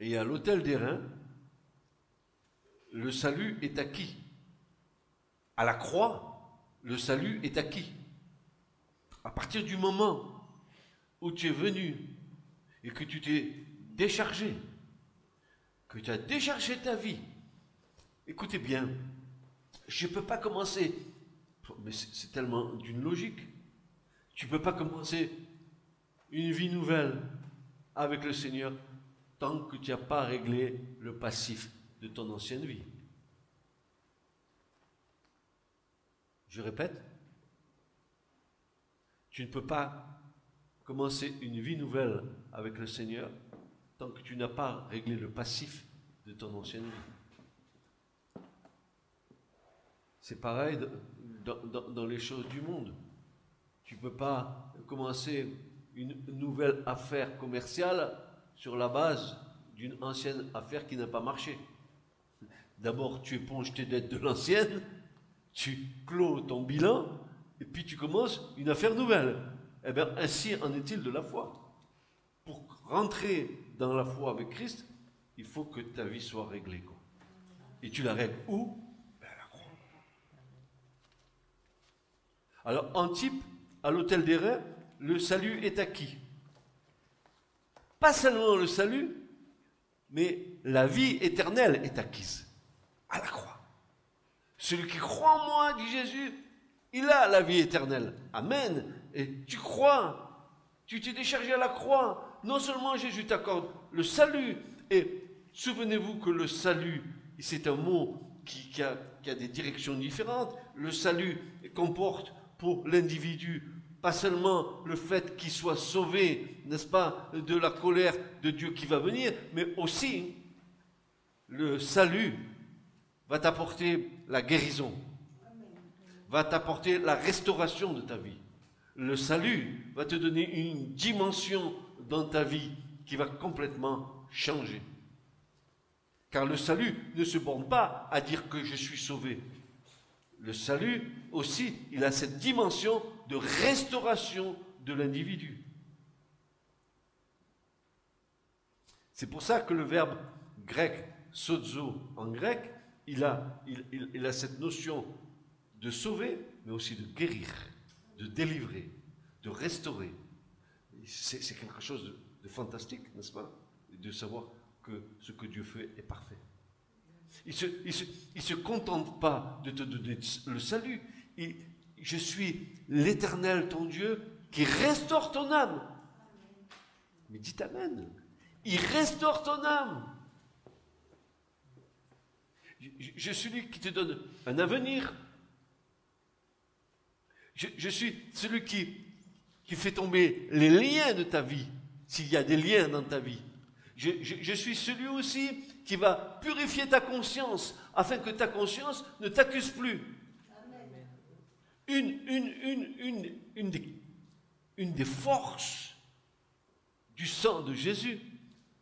Et à l'autel d'airain, le salut est acquis. À la croix, le salut est acquis. À partir du moment où tu es venu et que tu t'es déchargé, que tu as déchargé ta vie, écoutez bien, je ne peux pas commencer, mais c'est tellement d'une logique, tu ne peux pas commencer une vie nouvelle avec le Seigneur tant que tu n'as pas réglé le passif de ton ancienne vie. Je répète, tu ne peux pas commencer une vie nouvelle avec le Seigneur tant que tu n'as pas réglé le passif de ton ancienne vie. C'est pareil dans les choses du monde. Tu ne peux pas commencer une nouvelle affaire commerciale sur la base d'une ancienne affaire qui n'a pas marché. D'abord, tu éponges tes dettes de l'ancienne, tu clôt ton bilan, et puis tu commences une affaire nouvelle. Eh bien, ainsi en est-il de la foi. Pour rentrer dans la foi avec Christ, il faut que ta vie soit réglée, quoi. Et tu la règles où? Ben, à la croix. Alors, en type, à l'autel d'airain, le salut est acquis. Pas seulement le salut, mais la vie éternelle est acquise à la croix. Celui qui croit en moi, dit Jésus, il a la vie éternelle. Amen. Et tu crois, tu t'es déchargé à la croix. Non seulement Jésus t'accorde le salut, et souvenez-vous que le salut, c'est un mot qui a des directions différentes. Le salut comporte pour l'individu pas seulement le fait qu'il soit sauvé, n'est-ce pas, de la colère de Dieu qui va venir, mais aussi le salut va t'apporter la guérison, va t'apporter la restauration de ta vie. Le salut va te donner une dimension dans ta vie qui va complètement changer. Car le salut ne se borne pas à dire que je suis sauvé. Le salut aussi, il a cette dimension de restauration de l'individu. C'est pour ça que le verbe grec sozo en grec, il a cette notion de sauver, mais aussi de guérir, de délivrer, de restaurer. C'est quelque chose de fantastique, n'est-ce pas? De savoir que ce que Dieu fait est parfait. Il se contente pas de te donner le salut. Je suis l'Éternel, ton Dieu, qui restaure ton âme. Mais dites Amen. Il restaure ton âme. Je suis celui qui te donne un avenir. Je suis celui qui fait tomber les liens de ta vie, s'il y a des liens dans ta vie. Je suis celui aussi qui va purifier ta conscience, afin que ta conscience ne t'accuse plus. Une des forces du sang de Jésus,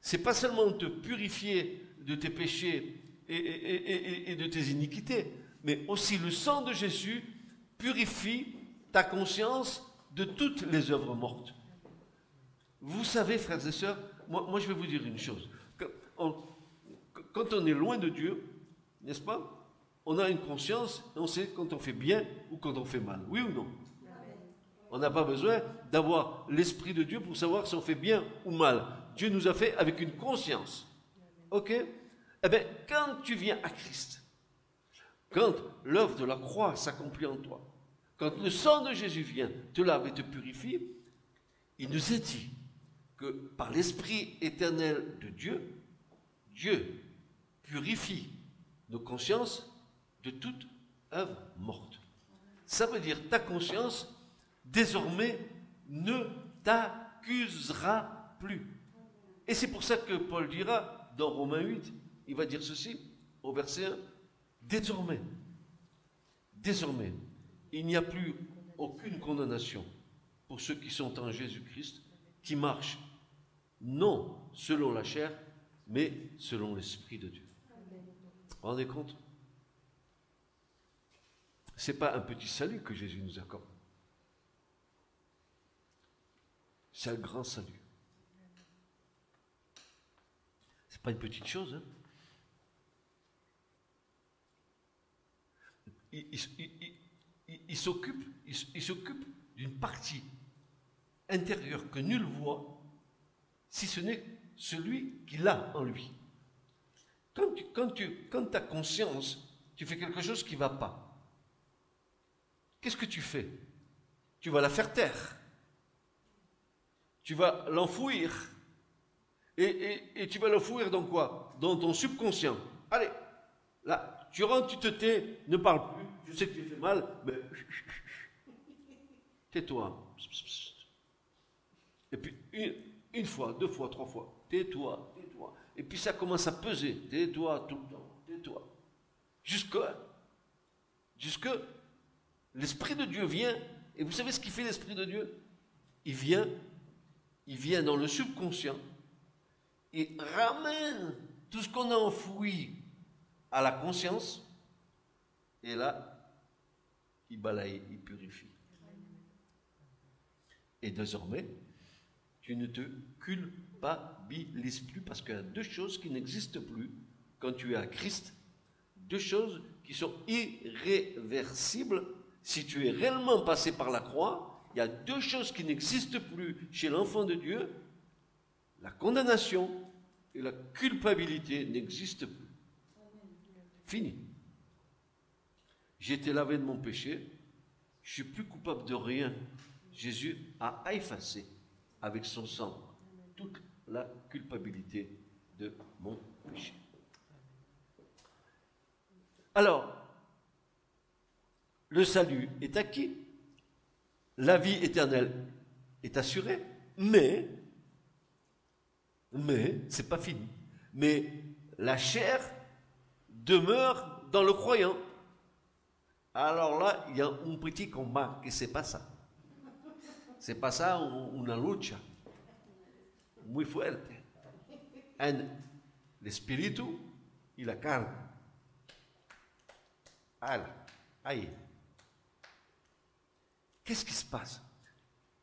c'est pas seulement te purifier de tes péchés et de tes iniquités, mais aussi le sang de Jésus purifie ta conscience de toutes les œuvres mortes. Vous savez, frères et sœurs, moi je vais vous dire une chose. Quand on est loin de Dieu, n'est-ce pas? On a une conscience et on sait quand on fait bien ou quand on fait mal. Oui ou non? On n'a pas besoin d'avoir l'Esprit de Dieu pour savoir si on fait bien ou mal. Dieu nous a fait avec une conscience. Ok? Eh bien, quand tu viens à Christ, quand l'œuvre de la croix s'accomplit en toi, quand le sang de Jésus vient, te lave et te purifie, il nous est dit que par l'Esprit éternel de Dieu, Dieu purifie nos consciences de toute œuvre morte. Ça veut dire ta conscience désormais ne t'accusera plus. Et c'est pour ça que Paul dira dans Romains 8, il va dire ceci au verset 1, désormais, il n'y a plus aucune condamnation pour ceux qui sont en Jésus-Christ, qui marchent non selon la chair, mais selon l'Esprit de Dieu. Vous vous rendez compte? Ce n'est pas un petit salut que Jésus nous accorde. C'est un grand salut. pas une petite chose. Hein. Il s'occupe d'une partie intérieure que nul voit, si ce n'est celui qui l'a en lui. Quand tu as conscience, tu fais quelque chose qui ne va pas. Qu'est-ce que tu fais? Tu vas la faire taire. Tu vas l'enfouir. Et tu vas l'enfouir dans quoi? Dans ton subconscient. Allez, là, tu rentres, tu te tais, ne parle plus. Je sais que tu fais mal, mais tais-toi. Et puis, une fois, 2 fois, 3 fois, tais-toi. Et puis ça commence à peser. Tais-toi tout le temps, tais-toi. Jusque l'Esprit de Dieu vient. Et vous savez ce qu'il fait l'Esprit de Dieu? Il vient dans le subconscient et ramène tout ce qu'on a enfoui à la conscience. Et là, il balaye, il purifie. Et désormais, tu ne te culpabilises plus parce qu'il y a 2 choses qui n'existent plus quand tu es à Christ. 2 choses qui sont irréversibles. Si tu es réellement passé par la croix, il y a 2 choses qui n'existent plus chez l'enfant de Dieu. La condamnation et la culpabilité n'existent plus. Fini. J'ai été lavé de mon péché. Je ne suis plus coupable de rien. Jésus a effacé avec son sang toute la culpabilité de mon péché. Alors, le salut est acquis, la vie éternelle est assurée, mais c'est pas fini. Mais la chair demeure dans le croyant. Alors là, il y a un petit combat, et c'est pas ça. C'est pas ça, una lucha muy fuerte en l'espíritu y la carne. Aïe. Qu'est-ce qui se passe?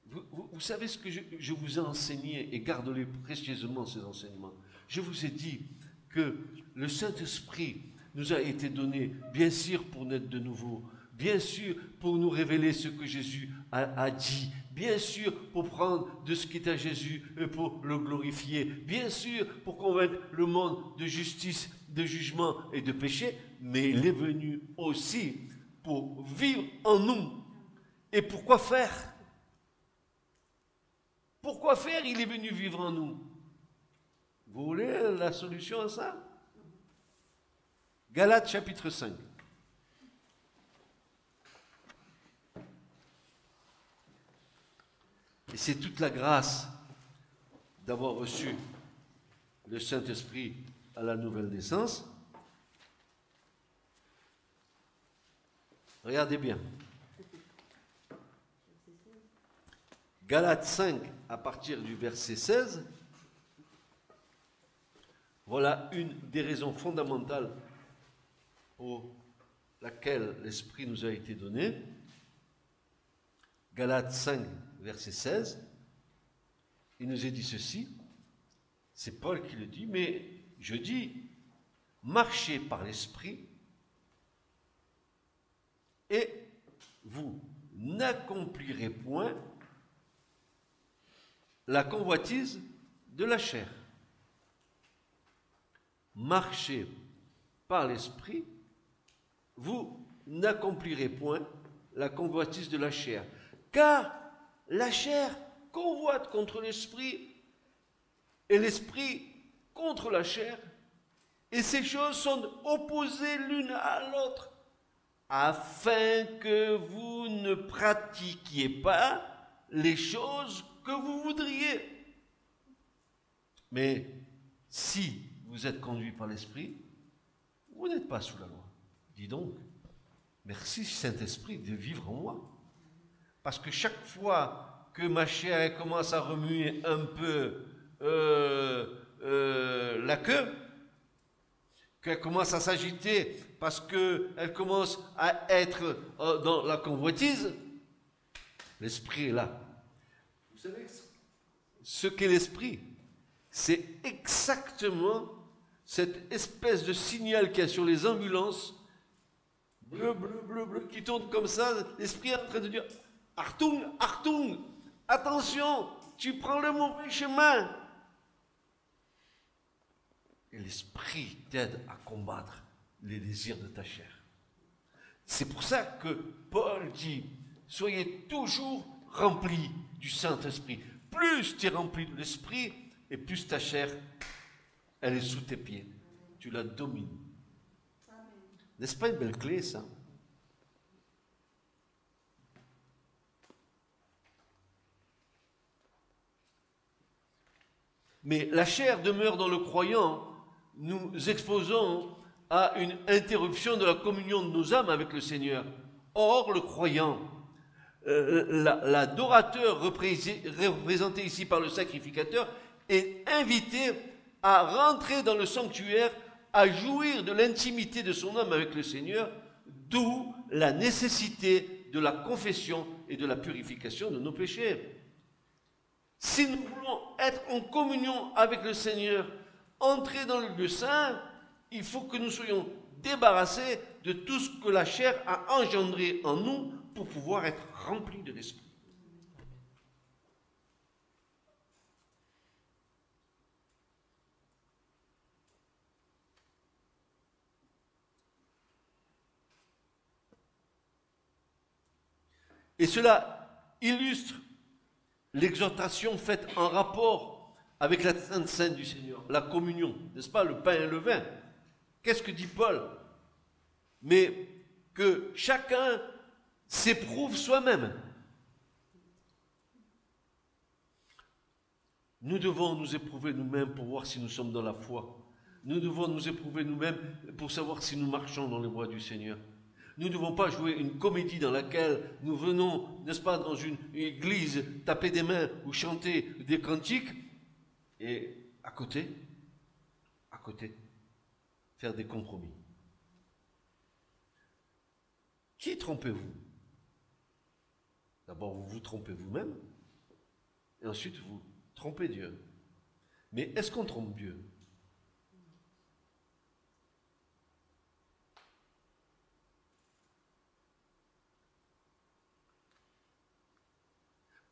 Vous savez ce que je vous ai enseigné, et gardez-les précieusement ces enseignements. Je vous ai dit que le Saint-Esprit nous a été donné, bien sûr, pour naître de nouveau, bien sûr, pour nous révéler ce que Jésus a dit, bien sûr, pour prendre de ce qui est à Jésus et pour le glorifier, bien sûr, pour convaincre le monde de justice, de jugement et de péché, mais il est venu aussi pour vivre en nous. Et pourquoi faire? Pourquoi faire? Il est venu vivre en nous. Vous voulez la solution à ça? Galates chapitre 5. Et c'est toute la grâce d'avoir reçu le Saint-Esprit à la nouvelle naissance. Regardez bien. Galates 5, à partir du verset 16, voilà une des raisons fondamentales pour laquelle l'Esprit nous a été donné. Galates 5, verset 16, il nous est dit ceci, c'est Paul qui le dit, mais je dis, marchez par l'Esprit et vous n'accomplirez point la convoitise de la chair. Marchez par l'Esprit, vous n'accomplirez point la convoitise de la chair. Car la chair convoite contre l'Esprit et l'Esprit contre la chair. Et ces choses sont opposées l'une à l'autre, afin que vous ne pratiquiez pas les choses que vous voudriez. Mais si vous êtes conduit par l'Esprit, vous n'êtes pas sous la loi. Dis donc, merci Saint-Esprit de vivre en moi. Parce que chaque fois que ma chair commence à remuer un peu la queue, qu'elle commence à s'agiter parce qu'elle commence à être dans la convoitise, l'Esprit est là. Vous savez ce qu'est l'Esprit? C'est exactement cette espèce de signal qu'il y a sur les ambulances, bleu, bleu, bleu, bleu, qui tourne comme ça, l'esprit est en train de dire Achtung, Achtung, attention, tu prends le mauvais chemin. Et l'esprit t'aide à combattre les désirs de ta chair. C'est pour ça que Paul dit, soyez toujours remplis du Saint-Esprit. Plus tu es rempli de l'Esprit, et plus ta chair, elle est sous tes pieds. Tu la domines. N'est-ce pas une belle clé, ça? Mais la chair demeure dans le croyant, nous exposons à une interruption de la communion de nos âmes avec le Seigneur. Or, le croyant, l'adorateur représenté ici par le sacrificateur, est invité à rentrer dans le sanctuaire, à jouir de l'intimité de son âme avec le Seigneur, d'où la nécessité de la confession et de la purification de nos péchés. Si nous voulons être en communion avec le Seigneur, entrer dans le lieu saint, il faut que nous soyons débarrassés de tout ce que la chair a engendré en nous pour pouvoir être remplis de l'Esprit. Et cela illustre l'exhortation faite en rapport avec la Sainte Seine du Seigneur, la communion, n'est-ce pas, le pain et le vin. Qu'est-ce que dit Paul? Mais que chacun s'éprouve soi-même. Nous devons nous éprouver nous-mêmes pour voir si nous sommes dans la foi. Nous devons nous éprouver nous-mêmes pour savoir si nous marchons dans les voies du Seigneur. Nous ne devons pas jouer une comédie dans laquelle nous venons, n'est-ce pas, dans une église, taper des mains ou chanter des cantiques, et à côté, faire des compromis. Qui trompez-vous? D'abord, vous vous trompez vous-même, et ensuite vous trompez Dieu. Mais est-ce qu'on trompe Dieu?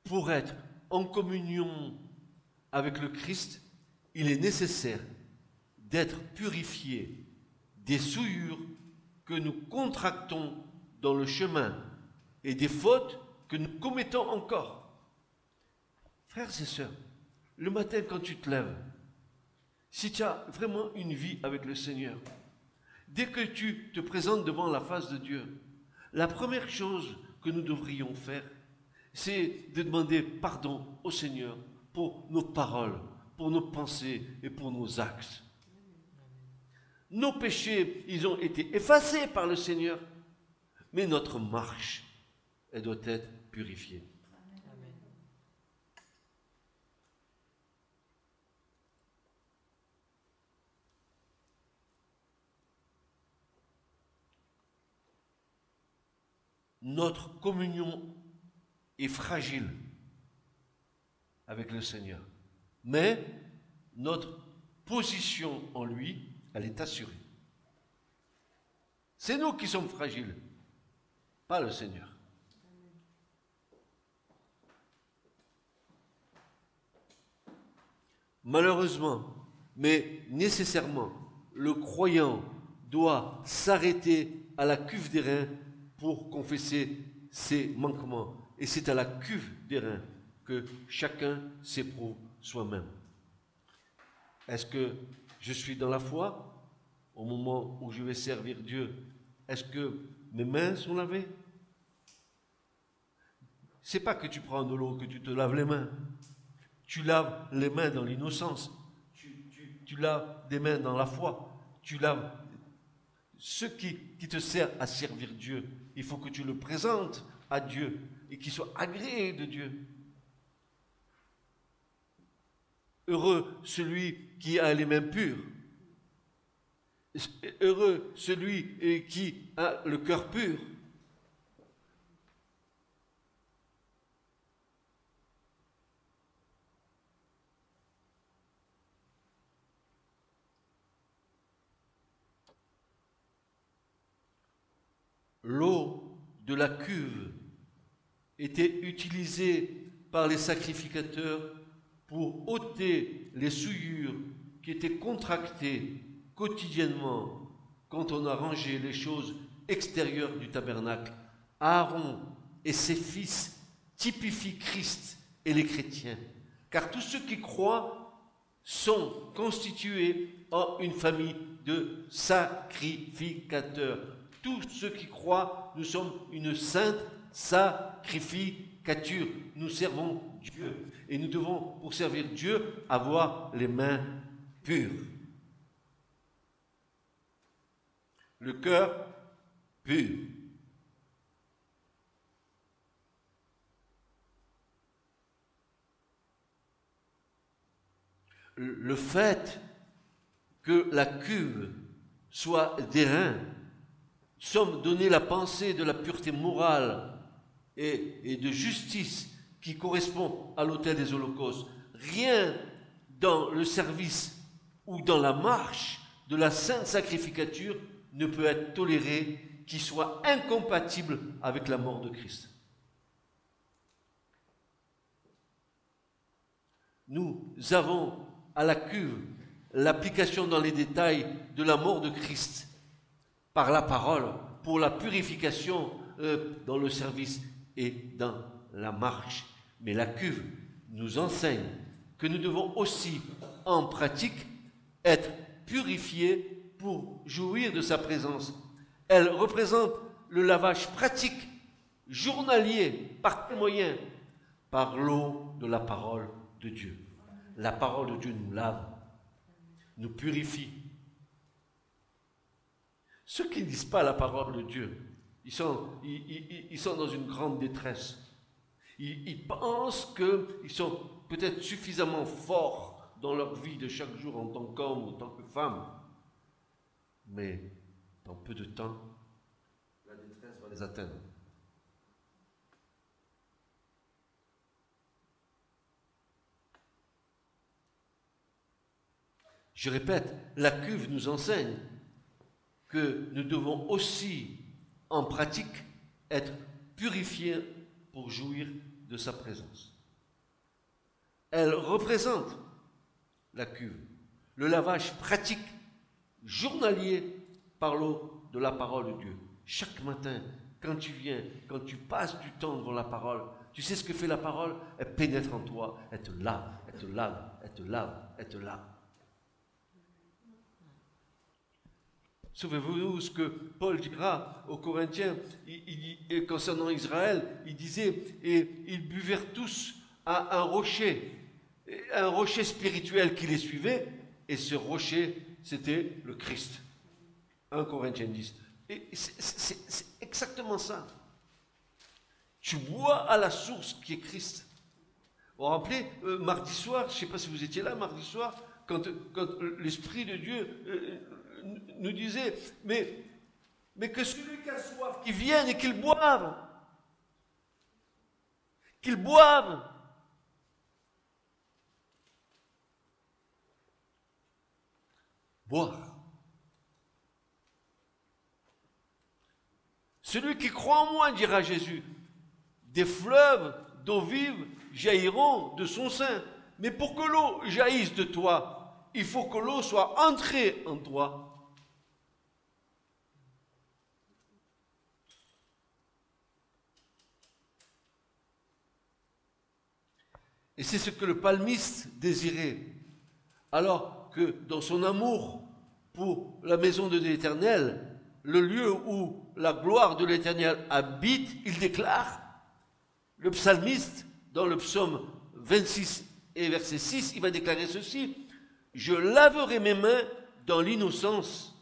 Pour être en communion avec le Christ, il est nécessaire d'être purifié des souillures que nous contractons dans le chemin et des fautes que nous commettons encore. Frères et sœurs, le matin quand tu te lèves, si tu as vraiment une vie avec le Seigneur, dès que tu te présentes devant la face de Dieu, la première chose que nous devrions faire, c'est de demander pardon au Seigneur pour nos paroles, pour nos pensées et pour nos actes. Nos péchés, ils ont été effacés par le Seigneur, mais notre marche, elle doit être purifiée. Amen. Notre communion est fragile avec le Seigneur. Mais notre position en lui, elle est assurée. C'est nous qui sommes fragiles, pas le Seigneur. Malheureusement, mais nécessairement, le croyant doit s'arrêter à la cuve des reins pour confesser ses manquements. Et c'est à la cuve des reins que chacun s'éprouve soi-même. Est-ce que je suis dans la foi au moment où je vais servir Dieu? Est-ce que mes mains sont lavées? C'est pas que tu prends de l'eau, que tu te laves les mains. Tu laves les mains dans l'innocence. Tu laves des mains dans la foi. Tu laves ce qui te sert à servir Dieu. Il faut que tu le présentes à Dieu et qu'il soit agréé de Dieu. Heureux celui qui a les mains pures. Heureux celui qui a le cœur pur. l'eau de la cuve était utilisée par les sacrificateurs pour ôter les souillures qui étaient contractées quotidiennement quand on a rangé les choses extérieures du tabernacle. Aaron et ses fils typifient Christ et les chrétiens, car tous ceux qui croient sont constitués en une famille de sacrificateurs. Tous ceux qui croient, nous sommes une sainte sacrificature. Nous servons Dieu et nous devons, pour servir Dieu, avoir les mains pures. Le cœur pur. Le fait que la cuve soit d'airain semble donner la pensée de la pureté morale et de justice qui correspond à l'autel des holocaustes. Rien dans le service ou dans la marche de la sainte sacrificature ne peut être toléré qui soit incompatible avec la mort de Christ. Nous avons à la cuve l'application dans les détails de la mort de Christ par la parole pour la purification dans le service et dans la marche. Mais la cuve nous enseigne que nous devons aussi en pratique être purifiés pour jouir de sa présence. Elle représente le lavage pratique, journalier, par quel moyen? Par l'eau de la parole de Dieu. La parole de Dieu nous lave, nous purifie. Ceux qui ne disent pas la parole de Dieu, ils sont dans une grande détresse. Ils pensent qu'ils sont peut-être suffisamment forts dans leur vie de chaque jour en tant qu'homme ou en tant que femme. Mais dans peu de temps, la détresse va les atteindre. Je répète, la cuve nous enseigne que nous devons aussi, en pratique, être purifiés pour jouir de sa présence. Elle représente, la cuve, le lavage pratique, journalier, par l'eau de la parole de Dieu. Chaque matin, quand tu viens, quand tu passes du temps devant la parole, tu sais ce que fait la parole? Elle pénètre en toi, elle te lave, elle te lave, elle te lave, elle te lave. Souvenez-vous ce que Paul dira aux Corinthiens concernant Israël. Il disait, et ils buvèrent tous à un rocher spirituel qui les suivait, et ce rocher, c'était le Christ. 1 Corinthiens 10. Et c'est exactement ça. Tu bois à la source qui est Christ. Vous vous rappelez, mardi soir, je ne sais pas si vous étiez là mardi soir, quand l'Esprit de Dieu nous disait, mais que celui qui a soif, qu'il vienne et qu'il boive. Qu'il boive. Boire. Celui qui croit en moi, dira Jésus, des fleuves d'eau vive jailliront de son sein. Mais pour que l'eau jaillisse de toi, il faut que l'eau soit entrée en toi. Et c'est ce que le psalmiste désirait. Alors que dans son amour pour la maison de l'Éternel, le lieu où la gloire de l'Éternel habite, il déclare, le psalmiste, dans le psaume 26 et verset 6, il va déclarer ceci, « Je laverai mes mains dans l'innocence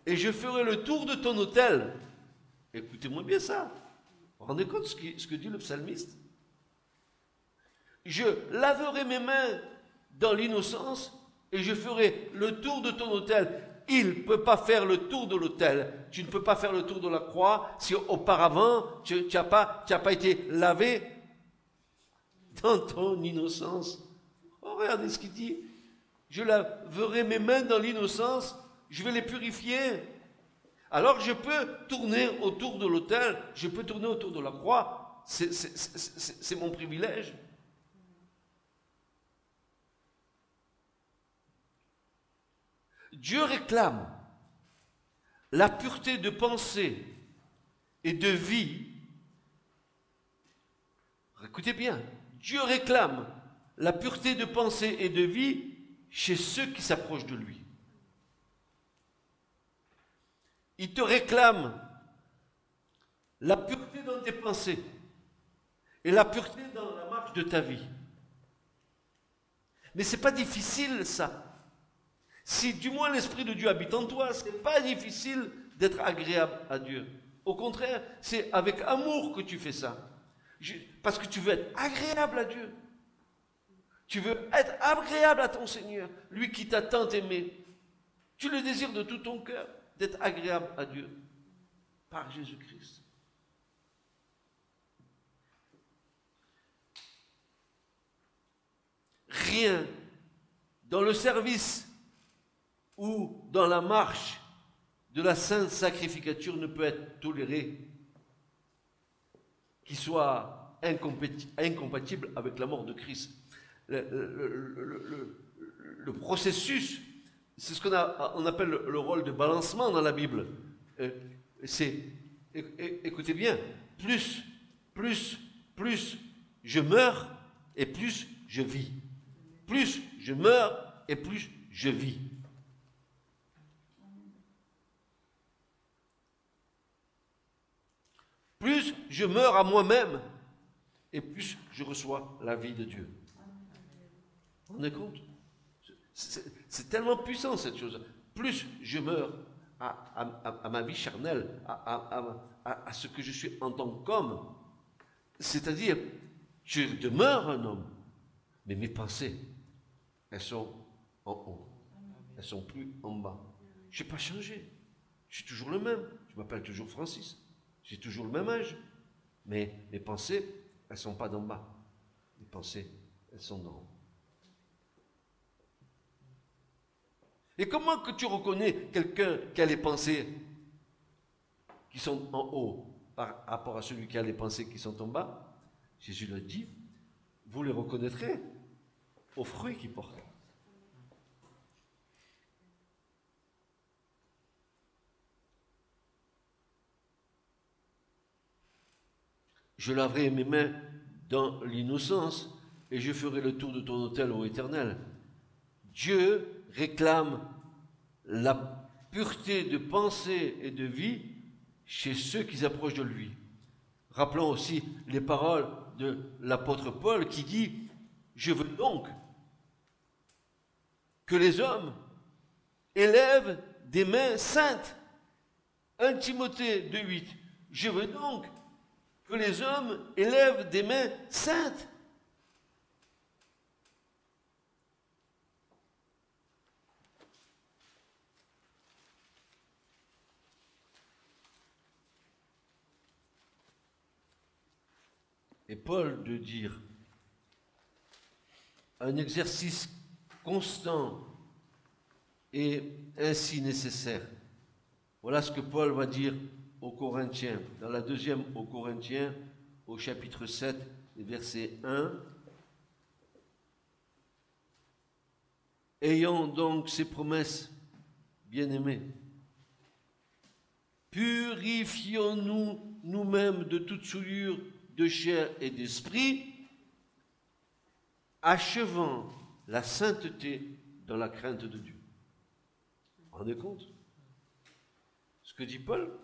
et je ferai le tour de ton autel. » Écoutez-moi bien ça. Vous vous rendez compte ce que dit le psalmiste? Je laverai mes mains dans l'innocence et je ferai le tour de ton autel. Il ne peut pas faire le tour de l'autel. Tu ne peux pas faire le tour de la croix si auparavant tu n'as pas été lavé dans ton innocence. Oh, regardez ce qu'il dit. Je laverai mes mains dans l'innocence, je vais les purifier. Alors je peux tourner autour de l'autel, je peux tourner autour de la croix, c'est mon privilège. Dieu réclame la pureté de pensée et de vie. Écoutez bien, Dieu réclame la pureté de pensée et de vie chez ceux qui s'approchent de lui. Il te réclame la pureté dans tes pensées et la pureté dans la marche de ta vie. Mais ce n'est pas difficile ça. Si du moins l'Esprit de Dieu habite en toi, ce n'est pas difficile d'être agréable à Dieu. Au contraire, c'est avec amour que tu fais ça. Parce que tu veux être agréable à Dieu. Tu veux être agréable à ton Seigneur, lui qui t'a tant aimé. Tu le désires de tout ton cœur, d'être agréable à Dieu par Jésus-Christ. Rien dans le service ou dans la marche de la sainte sacrificature ne peut être toléré qui soit incompatible avec la mort de Christ. Le processus, c'est ce qu'on appelle le rôle de balancement dans la Bible. Écoutez bien, plus je meurs et plus je vis. Plus je meurs et plus je vis. Plus je meurs à moi-même et plus je reçois la vie de Dieu. Vous vous rendez compte? C'est tellement puissant cette chose. Plus je meurs à ma vie charnelle, à ce que je suis en tant qu'homme, c'est-à-dire, je demeure un homme, mais mes pensées, elles sont en haut, elles sont plus en bas. Je n'ai pas changé, je suis toujours le même, je m'appelle toujours Francis, j'ai toujours le même âge, mais mes pensées, elles ne sont pas d'en bas, mes pensées, elles sont d'en haut. Et comment que tu reconnais quelqu'un qui a les pensées qui sont en haut par rapport à celui qui a les pensées qui sont en bas? Jésus le dit, vous les reconnaîtrez aux fruits qu'ils portent. Je laverai mes mains dans l'innocence et je ferai le tour de ton autel, ô Éternel. Dieu réclame la pureté de pensée et de vie chez ceux qui s'approchent de lui. Rappelons aussi les paroles de l'apôtre Paul qui dit « Je veux donc que les hommes élèvent des mains saintes. » 1 Timothée 2,8. Je veux donc que les hommes élèvent des mains saintes. Et Paul de dire un exercice constant est ainsi nécessaire. Voilà ce que Paul va dire aux Corinthiens, dans la deuxième aux Corinthiens, au chapitre 7, verset 1. Ayant donc ces promesses, bien-aimés, purifions-nous nous-mêmes de toute souillure de chair et d'esprit, achevant la sainteté dans la crainte de Dieu. Vous vous rendez compte? Ce que dit Paul?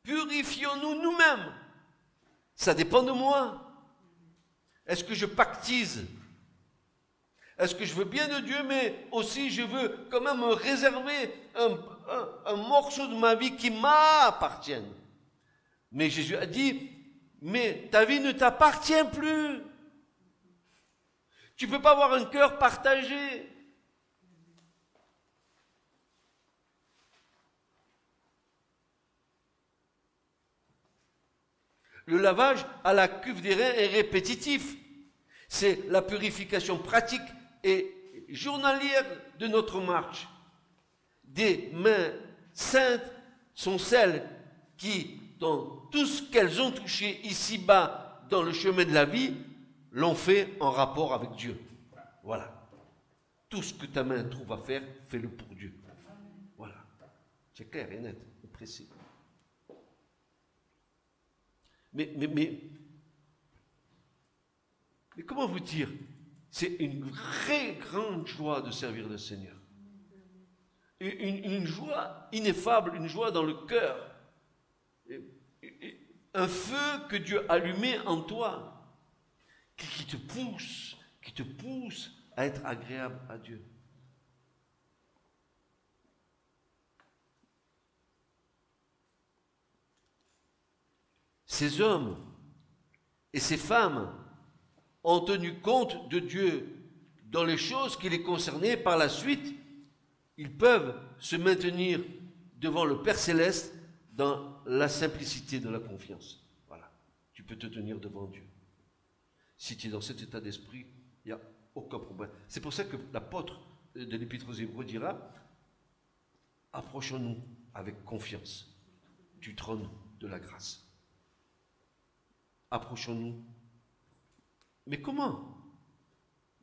Purifions-nous nous-mêmes. Ça dépend de moi. Est-ce que je pactise? Est-ce que je veux bien de Dieu, mais aussi je veux quand même me réserver un morceau de ma vie qui m'appartienne? Mais Jésus a dit, mais ta vie ne t'appartient plus. Tu ne peux pas avoir un cœur partagé. Le lavage à la cuve des reins est répétitif. C'est la purification pratique et journalière de notre marche. des mains saintes sont celles qui, dans tout ce qu'elles ont touché ici-bas dans le chemin de la vie, l'ont fait en rapport avec Dieu. Voilà. Tout ce que ta main trouve à faire, fais-le pour Dieu. Voilà. C'est clair et net, et précis. Mais comment vous dire? C'est une vraie grande joie de servir le Seigneur. Une joie ineffable, une joie dans le cœur. Un feu que Dieu a allumé en toi, qui te pousse à être agréable à Dieu. Ces hommes et ces femmes ont tenu compte de Dieu dans les choses qui les concernaient. Par la suite, ils peuvent se maintenir devant le Père Céleste dans la simplicité de la confiance. Voilà, tu peux te tenir devant Dieu. Si tu es dans cet état d'esprit, il n'y a aucun problème. C'est pour ça que l'apôtre de l'Épître aux Hébreux dira, approchons-nous avec confiance du trône de la grâce. Approchons-nous. Mais comment?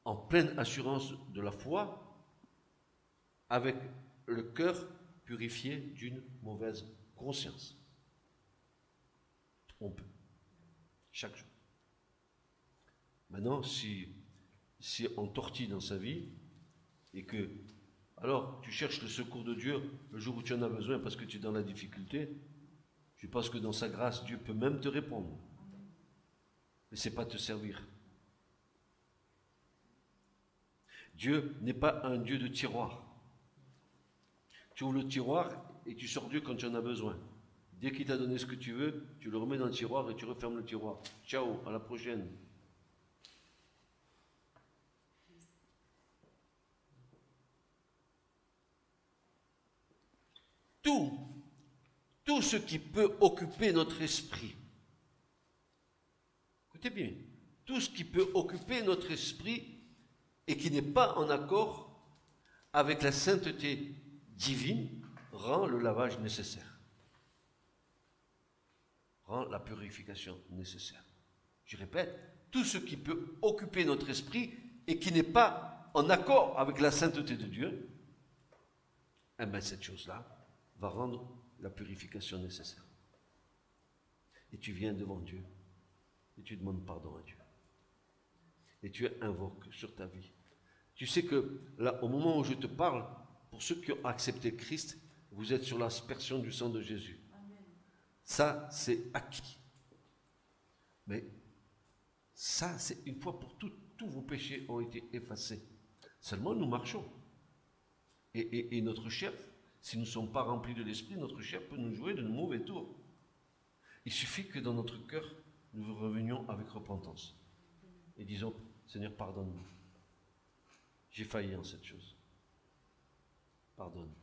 En pleine assurance de la foi, avec le cœur purifié d'une mauvaise conscience. On peut. Chaque jour. Maintenant, si on tortille dans sa vie, et que, alors, tu cherches le secours de Dieu le jour où tu en as besoin parce que tu es dans la difficulté, je pense que dans sa grâce, Dieu peut même te répondre. Mais ce n'est pas te servir. Dieu n'est pas un Dieu de tiroir. Tu ouvres le tiroir et tu sors Dieu quand tu en as besoin. Dès qu'il t'a donné ce que tu veux, tu le remets dans le tiroir et tu refermes le tiroir. Ciao, à la prochaine. Tout ce qui peut occuper notre esprit, écoutez bien, tout ce qui peut occuper notre esprit et qui n'est pas en accord avec la sainteté divine rend le lavage nécessaire, rend la purification nécessaire. Je répète, tout ce qui peut occuper notre esprit et qui n'est pas en accord avec la sainteté de Dieu, eh bien cette chose-là va rendre la purification nécessaire. Et tu viens devant Dieu et tu demandes pardon à Dieu. Et tu invoques sur ta vie. Tu sais que là, au moment où je te parle, pour ceux qui ont accepté Christ, vous êtes sur l'aspersion du sang de Jésus. Amen. Ça, c'est acquis. Mais ça, c'est une fois pour toutes, tous vos péchés ont été effacés. Seulement, nous marchons. Et notre chair, si nous ne sommes pas remplis de l'esprit, notre chair peut nous jouer de mauvais tours. Il suffit que dans notre cœur, nous revenions avec repentance. Et disons, Seigneur, pardonne-moi. J'ai failli en cette chose. Pardonne.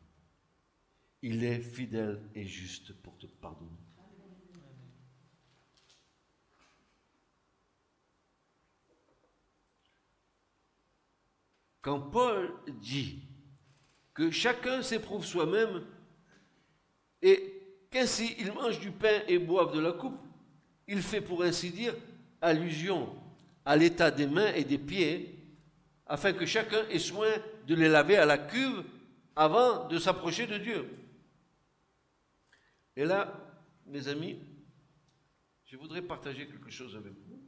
Il est fidèle et juste pour te pardonner. Quand Paul dit que chacun s'éprouve soi-même et qu'ainsi il mange du pain et boive de la coupe, il fait pour ainsi dire allusion à l'état des mains et des pieds, afin que chacun ait soin de les laver à la cuve avant de s'approcher de Dieu. Et là, mes amis, je voudrais partager quelque chose avec vous.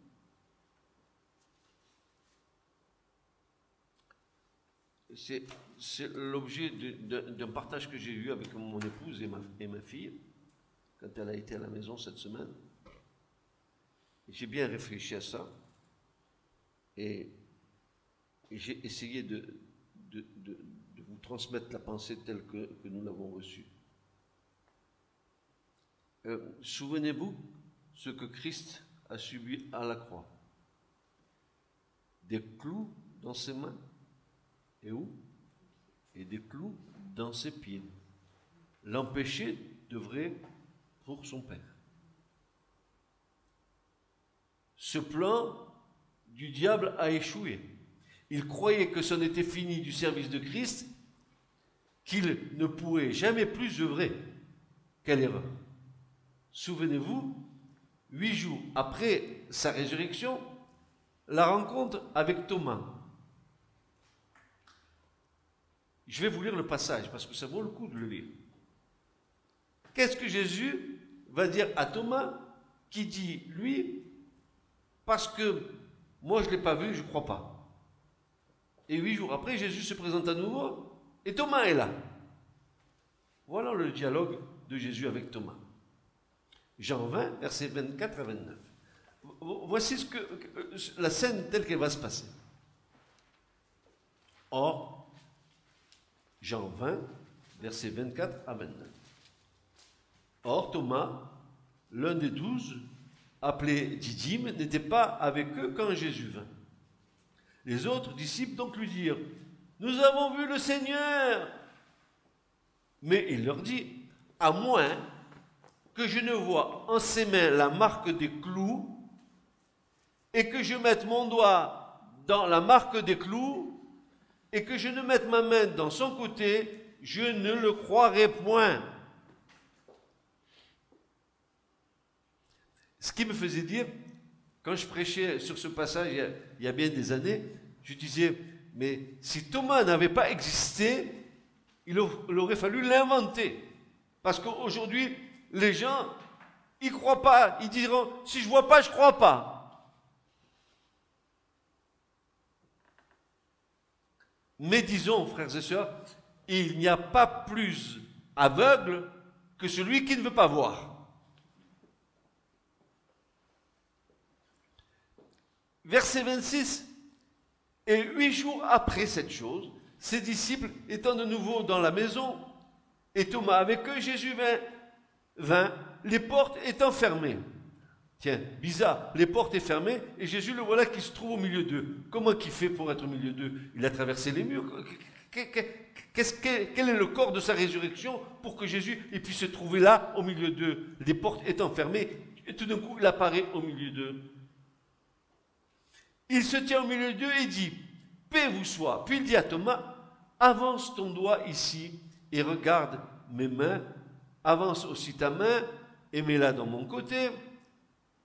C'est l'objet d'un partage que j'ai eu avec mon épouse et ma fille, quand elle a été à la maison cette semaine. Et j'ai bien réfléchi à ça. Et j'ai essayé de vous transmettre la pensée telle que nous l'avons reçue. Souvenez-vous ce que Christ a subi à la croix. Des clous dans ses mains. Et où? Et des clous dans ses pieds. L'empêcher d'œuvrer pour son Père. Ce plan du diable a échoué. Il croyait que c'en était fini du service de Christ, qu'il ne pourrait jamais plus œuvrer. Quelle erreur! Souvenez-vous, 8 jours après sa résurrection, la rencontre avec Thomas. Je vais vous lire le passage parce que ça vaut le coup de le lire. Qu'est-ce que Jésus va dire à Thomas qui dit, lui, parce que moi je ne l'ai pas vu, je ne crois pas. Et 8 jours après, Jésus se présente à nouveau et Thomas est là. Voilà le dialogue de Jésus avec Thomas. Jean 20, versets 24 à 29. Voici la scène telle qu'elle va se passer. Or, Jean 20, versets 24 à 29. Or, Thomas, l'un des 12, appelé Didyme, n'était pas avec eux quand Jésus vint. Les autres disciples donc lui dirent, « Nous avons vu le Seigneur !» Mais il leur dit, « À moins que je ne vois en ses mains la marque des clous, et que je mette mon doigt dans la marque des clous, et que je ne mette ma main dans son côté, je ne le croirai point. » Ce qui me faisait dire, quand je prêchais sur ce passage il y a bien des années, je disais, mais si Thomas n'avait pas existé, il aurait fallu l'inventer. Parce qu'aujourd'hui, les gens, ils ne croient pas. Ils diront, si je ne vois pas, je ne crois pas. Mais disons, frères et sœurs, il n'y a pas plus aveugle que celui qui ne veut pas voir. Verset 26, et 8 jours après cette chose, ses disciples étant de nouveau dans la maison, et Thomas avec eux, Jésus vint, les portes étant fermées. Tiens, bizarre, les portes sont fermées, et Jésus le voilà qui se trouve au milieu d'eux. Comment qu'il fait pour être au milieu d'eux? Il a traversé les murs. Quel est le corps de sa résurrection pour que Jésus puisse se trouver là, au milieu d'eux? Les portes étant fermées, et tout d'un coup, il apparaît au milieu d'eux. Il se tient au milieu d'eux et dit, « Paix vous soit. » Puis il dit à Thomas, « Avance ton doigt ici et regarde mes mains. Avance aussi ta main et mets-la dans mon côté.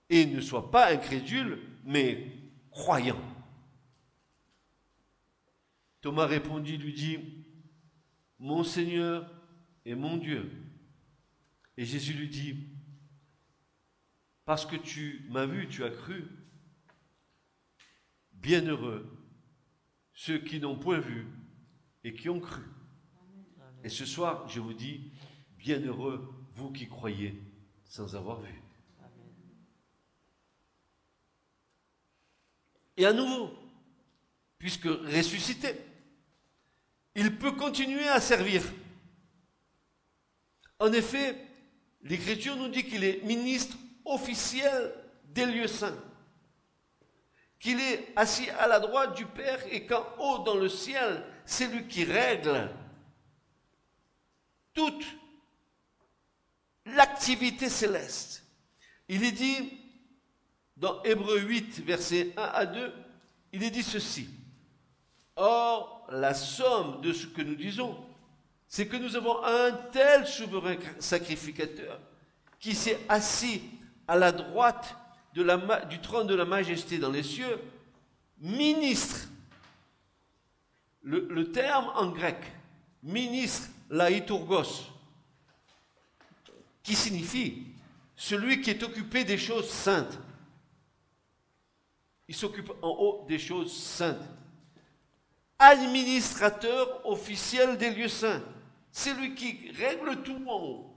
Et ne sois pas incrédule, mais croyant. » Thomas répondit, lui dit, « Mon Seigneur et mon Dieu. » Et Jésus lui dit, « Parce que tu m'as vu, tu as cru. Bienheureux ceux qui n'ont point vu et qui ont cru. » Et ce soir, je vous dis, bienheureux vous qui croyez sans avoir vu. Et à nouveau, puisque ressuscité, il peut continuer à servir. En effet, l'Écriture nous dit qu'il est ministre officiel des lieux saints, qu'il est assis à la droite du Père et qu'en haut dans le ciel, c'est lui qui règle toute l'activité céleste. Il est dit dans Hébreux 8, versets 1 à 2, il est dit ceci. Or, la somme de ce que nous disons, c'est que nous avons un tel souverain sacrificateur qui s'est assis à la droite du trône de la majesté dans les cieux, ministre. Le terme en grec, ministre, laïtourgos, qui signifie celui qui est occupé des choses saintes. Il s'occupe en haut des choses saintes. Administrateur officiel des lieux saints. C'est lui qui règle tout en haut.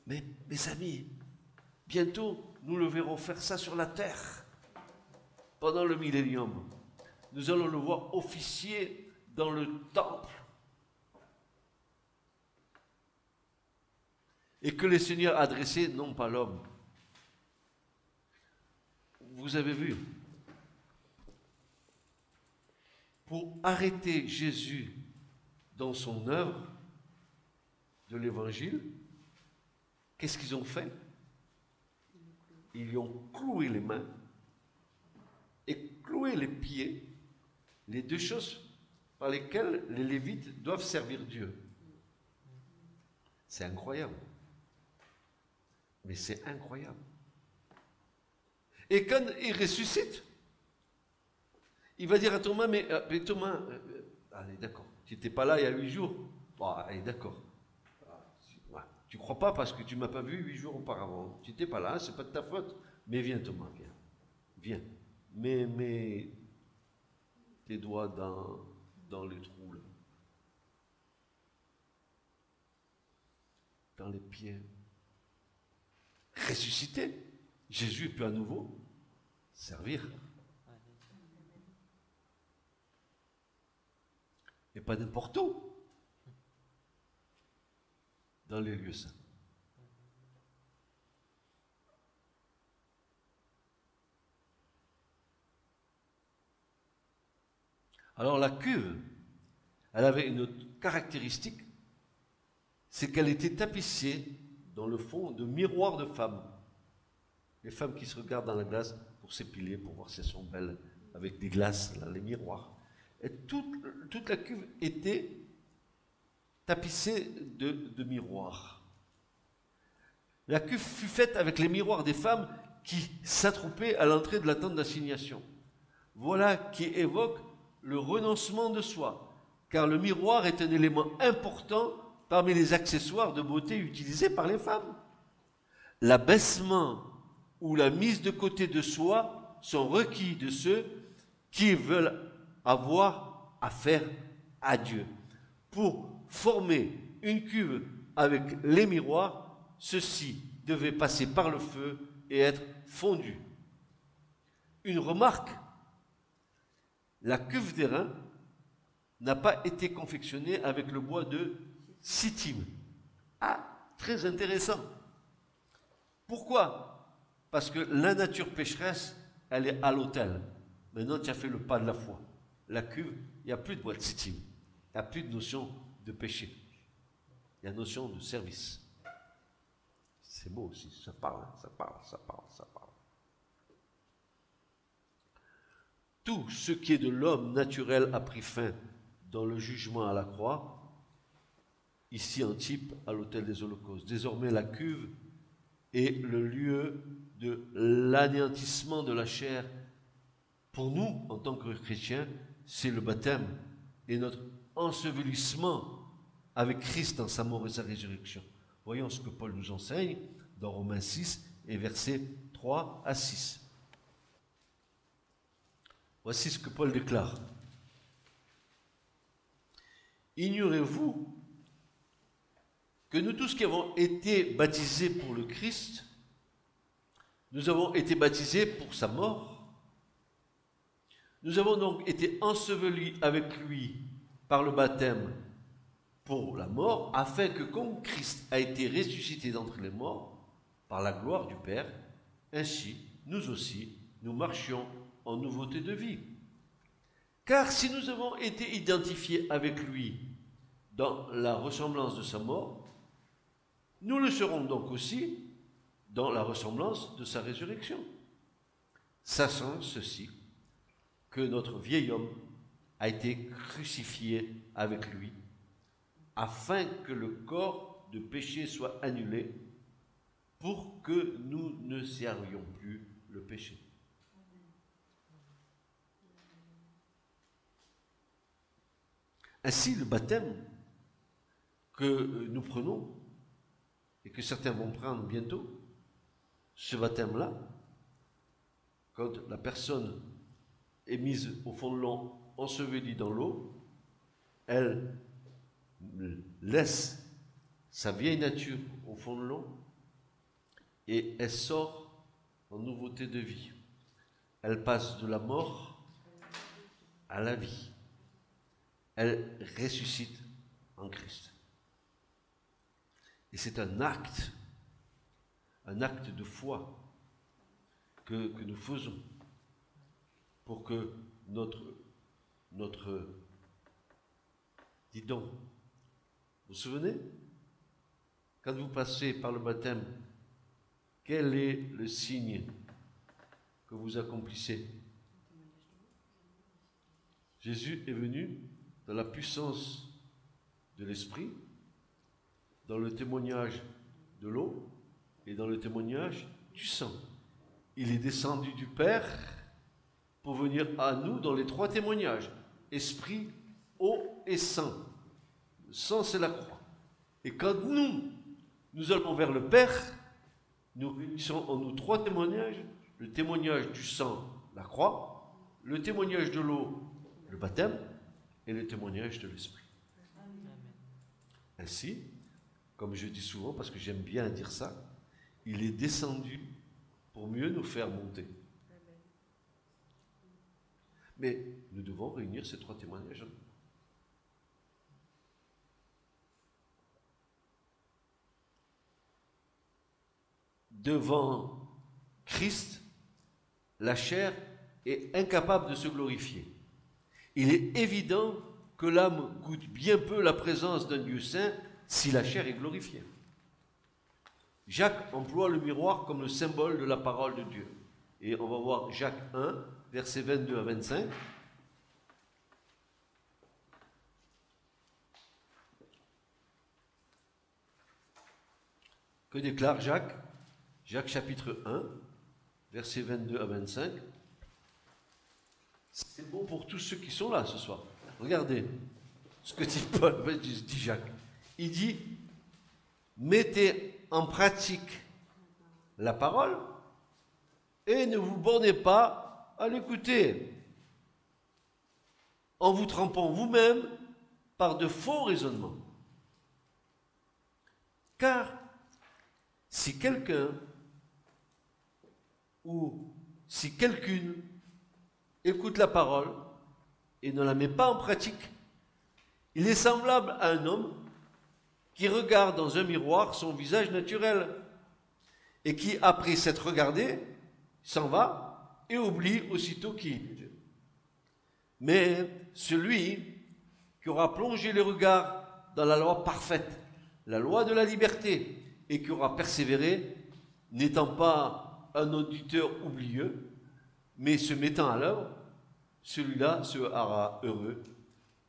Mais mes amis, bientôt nous le verrons faire ça sur la terre. Pendant le millénium, nous allons le voir officier dans le temple. Et que le Seigneur a adressé, non pas l'homme. Vous avez vu, pour arrêter Jésus dans son œuvre de l'évangile, qu'est-ce qu'ils ont fait? Ils lui ont cloué les mains et cloué les pieds, les deux choses par lesquels les Lévites doivent servir Dieu. C'est incroyable. Mais c'est incroyable. Et quand il ressuscite, il va dire à Thomas, mais Thomas, allez d'accord, tu n'étais pas là il y a 8 jours. Bon, allez d'accord. Tu ne crois pas parce que tu ne m'as pas vu 8 jours auparavant. Tu n'étais pas là, c'est pas de ta faute. Mais viens Thomas, viens. Viens. Mets tes doigts dans les trous là. Dans les pieds. Ressuscité. Jésus peut à nouveau servir. Et pas n'importe où. Dans les lieux saints. Alors la cuve, elle avait une autre caractéristique, c'est qu'elle était tapissée dans le fond de miroirs de femmes. Les femmes qui se regardent dans la glace pour s'épiler, pour voir si elles sont belles, avec des glaces, là, les miroirs. Et toute la cuve était tapissée de miroirs. La cuve fut faite avec les miroirs des femmes qui s'attroupaient à l'entrée de la tente d'assignation. Voilà qui évoque le renoncement de soi, car le miroir est un élément important parmi les accessoires de beauté utilisés par les femmes. L'abaissement ou la mise de côté de soi sont requis de ceux qui veulent avoir affaire à Dieu. Pour former une cuve avec les miroirs, ceux-ci devaient passer par le feu et être fondus. Une remarque, la cuve d'airain n'a pas été confectionnée avec le bois de sittim. Ah, très intéressant. Pourquoi? Parce que la nature pécheresse, elle est à l'autel. Maintenant, tu as fait le pas de la foi. La cuve, il n'y a plus de bois de sittim. Il n'y a plus de notion de péché. Il y a notion de service. C'est beau aussi, ça parle, ça parle, ça parle, ça parle. Tout ce qui est de l'homme naturel a pris fin dans le jugement à la croix, ici en type à l'autel des holocaustes. Désormais, la cuve est le lieu de l'anéantissement de la chair. Pour nous, en tant que chrétiens, c'est le baptême et notre ensevelissement avec Christ dans sa mort et sa résurrection. Voyons ce que Paul nous enseigne dans Romains 6 et versets 3 à 6. Voici ce que Paul déclare. Ignorez-vous que nous tous qui avons été baptisés pour le Christ, nous avons été baptisés pour sa mort. Nous avons donc été ensevelis avec lui par le baptême pour la mort, afin que comme Christ a été ressuscité d'entre les morts, par la gloire du Père, ainsi nous aussi, nous marchions en nouveauté de vie. Car si nous avons été identifiés avec lui dans la ressemblance de sa mort, nous le serons donc aussi dans la ressemblance de sa résurrection. Sachant ceci, que notre vieil homme a été crucifié avec lui, afin que le corps de péché soit annulé, pour que nous ne servions plus le péché. Ainsi, le baptême que nous prenons, et que certains vont prendre bientôt, ce baptême-là, quand la personne est mise au fond de l'eau, ensevelie dans l'eau, elle laisse sa vieille nature au fond de l'eau et elle sort en nouveauté de vie. Elle passe de la mort à la vie. Elle ressuscite en Christ. Et c'est un acte de foi que nous faisons pour que notre dis donc, vous vous souvenez? Quand vous passez par le baptême, quel est le signe que vous accomplissez? Jésus est venu dans la puissance de l'esprit, dans le témoignage de l'eau et dans le témoignage du sang. Il est descendu du Père pour venir à nous dans les trois témoignages, esprit, eau et sang. Le sang, c'est la croix. Et quand nous allons vers le Père, nous réunissons en nous trois témoignages, le témoignage du sang, la croix, le témoignage de l'eau, le baptême, et le témoignage de l'esprit. Ainsi, comme je dis souvent, parce que j'aime bien dire ça, il est descendu pour mieux nous faire monter. Mais nous devons réunir ces trois témoignages. Devant Christ, la chair est incapable de se glorifier. Il est évident que l'âme goûte bien peu la présence d'un Dieu saint si la chair est glorifiée. Jacques emploie le miroir comme le symbole de la parole de Dieu. Et on va voir Jacques 1, versets 22 à 25. Que déclare Jacques? Jacques chapitre 1, versets 22 à 25. C'est bon pour tous ceux qui sont là ce soir. Regardez ce que dit Jacques. Il dit, mettez en pratique la parole et ne vous bornez pas à l'écouter en vous trempant vous-même par de faux raisonnements. Car si quelqu'un ou si quelqu'une écoute la parole et ne la met pas en pratique, il est semblable à un homme qui regarde dans un miroir son visage naturel et qui, après s'être regardé, s'en va et oublie aussitôt qui est Dieu. Mais celui qui aura plongé les regards dans la loi parfaite, la loi de la liberté, et qui aura persévéré, n'étant pas un auditeur oublieux, mais se mettant à l'œuvre, celui-là sera heureux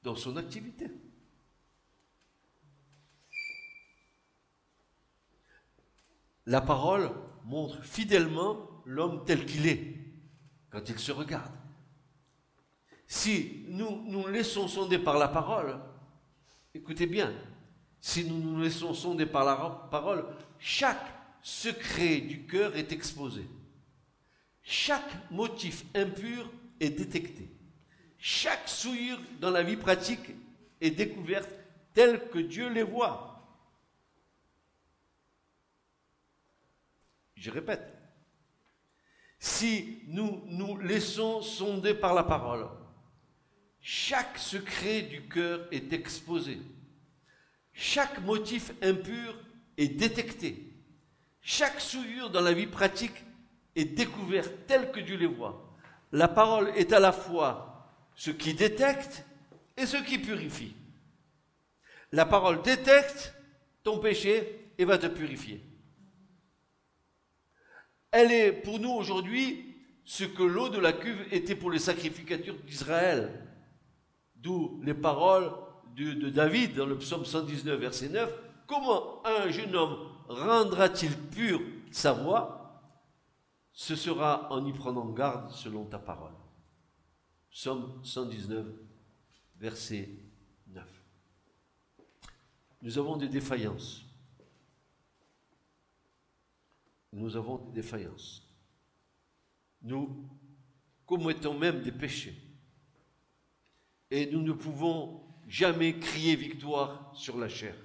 dans son activité. La parole montre fidèlement l'homme tel qu'il est, quand il se regarde. Si nous nous laissons sonder par la parole, écoutez bien, si nous nous laissons sonder par la parole, chaque secret du cœur est exposé. Chaque motif impur est détecté. Chaque souillure dans la vie pratique est découverte telle que Dieu les voit. Je répète, si nous nous laissons sonder par la parole, chaque secret du cœur est exposé. Chaque motif impur est détecté. Chaque souillure dans la vie pratique est découverte telle que Dieu les voit. La parole est à la fois ce qui détecte et ce qui purifie. La parole détecte ton péché et va te purifier. Elle est pour nous aujourd'hui ce que l'eau de la cuve était pour les sacrificateurs d'Israël. D'où les paroles de David dans le psaume 119, verset 9. Comment un jeune homme rendra-t-il pure sa voix? Ce sera en y prenant garde selon ta parole. Psaume 119, verset 9. Nous avons des défaillances. Nous avons des défaillances. Nous commettons même des péchés. Et nous ne pouvons jamais crier victoire sur la chair.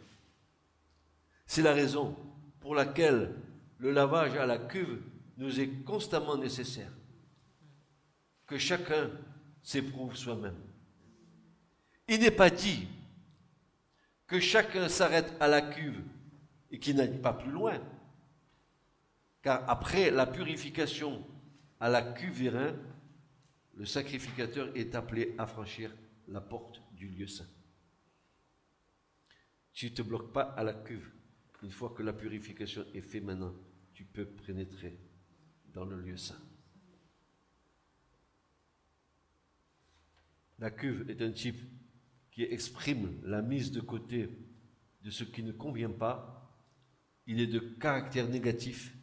C'est la raison pour laquelle le lavage à la cuve nous est constamment nécessaire. Que chacun s'éprouve soi-même. Il n'est pas dit que chacun s'arrête à la cuve et qu'il n'aille pas plus loin. Car après la purification à la cuve vérin, le sacrificateur est appelé à franchir la porte du lieu saint. Tu ne te bloques pas à la cuve. Une fois que la purification est faite maintenant, tu peux pénétrer dans le lieu saint. La cuve est un type qui exprime la mise de côté de ce qui ne convient pas, il est de caractère négatif,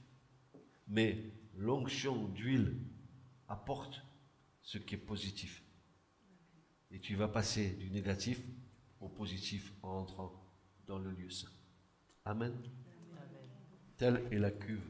mais l'onction d'huile apporte ce qui est positif. Et tu vas passer du négatif au positif en entrant dans le lieu saint. Amen. Telle est la cuve